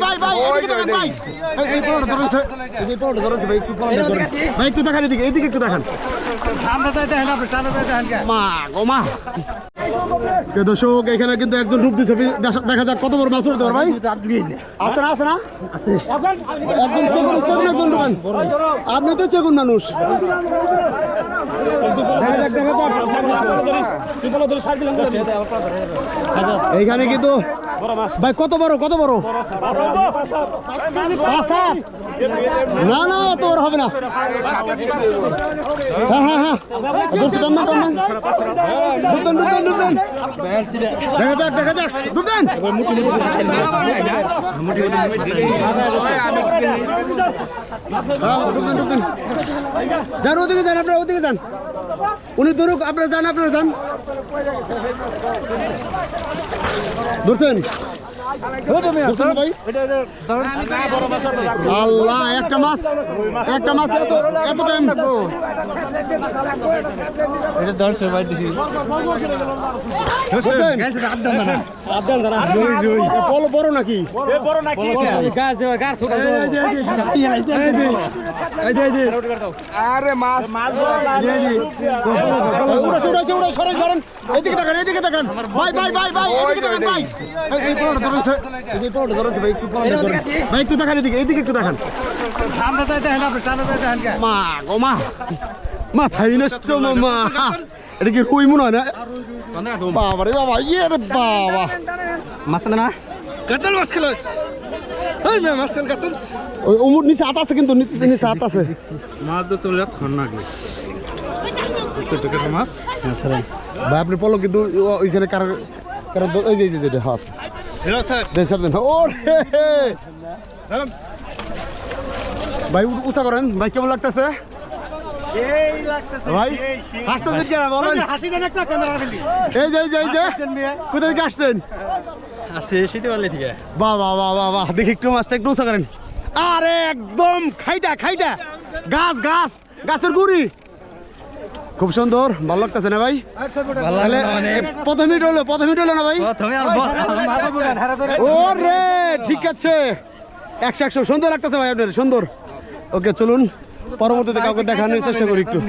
ভাই এদিকে দেখেন ভাই এই পড়ে ধরেছে এই পড়ে ধরেছে ভাই একটু পড়ে ধরেন ভাই একটু দেখান এদিকে একটু দেখান সামনে যাইতে হয় না আপনি সামনে যাইতে হয় না মা গো মা দর্শক এখানে কিন্তু একজন ডুব দিচ্ছে দেখা যাক কত বড় মাছ উঠতে পারে ভাই আছে না একজন চেগুন একজন ঢুকান আপনি তো চেগুন মানুষ এইখানে কিন্তু ভাই কত বড় না না এত বড় হবে না হ্যাঁ ডুবতেন দেখা যাক ডুবতেন যান ওদিকে যান আপনারা ওদিকে যান উনি ধরুক আপনারা যান ধরছেন ভাই আল্লাহ একটা মাছ এত টাইম বড় নাকি আরে মাছ সরেন এদিকে দেখেন ভাই এদিকে দেখেন ভাই এই পড়ে ধরেছে ভাই একটু দেখান এদিকে একটু দেখান সামনে যাইতে হয় না আপনি সামনে যাইতে হয় না মা গো মা ফাইনেস্ট মামা এটা কি রুই মনে হয় না বাবা রে বাবা রে বাবা মাছ না কাতল মাছ খেলো ওই মাছ খেল কাতল ওই ওমর নিচে হাত আছে কিন্তু নিচে হাত আছে মাছ তো চলে থর না গো ছোটকে মাছ ভাই আপনি পলো কিন্তু ওইখানে কারো ওই যে যেটা হাস হ্যালো স্যার দেন ওরে ভাই উঁচা করেন ভাই কেমন লাগতেছে এই লাগতেছে ভাই হাসতেছেন কেন বলেন হাসি দেন একটা ক্যামেরা ফেলি এই যে কোথা থেকে আসছেন আসছে শীতে পারলে ঠিক আছে বাহ দেখি একটু মাছটা একটু উঁচা করেন আরে একদম খাইটা গাছের গুড়ি খুব সুন্দর ভালো লাগতেছে না ভাই তাহলে প্রথম মিনিট হলো না ভাই ওরে ঠিক আছে 100 সুন্দর লাগতেছে ভাই আপনার সুন্দর ওকে চলুন পরবর্তীতে কাউকে দেখানোর চেষ্টা করি একটু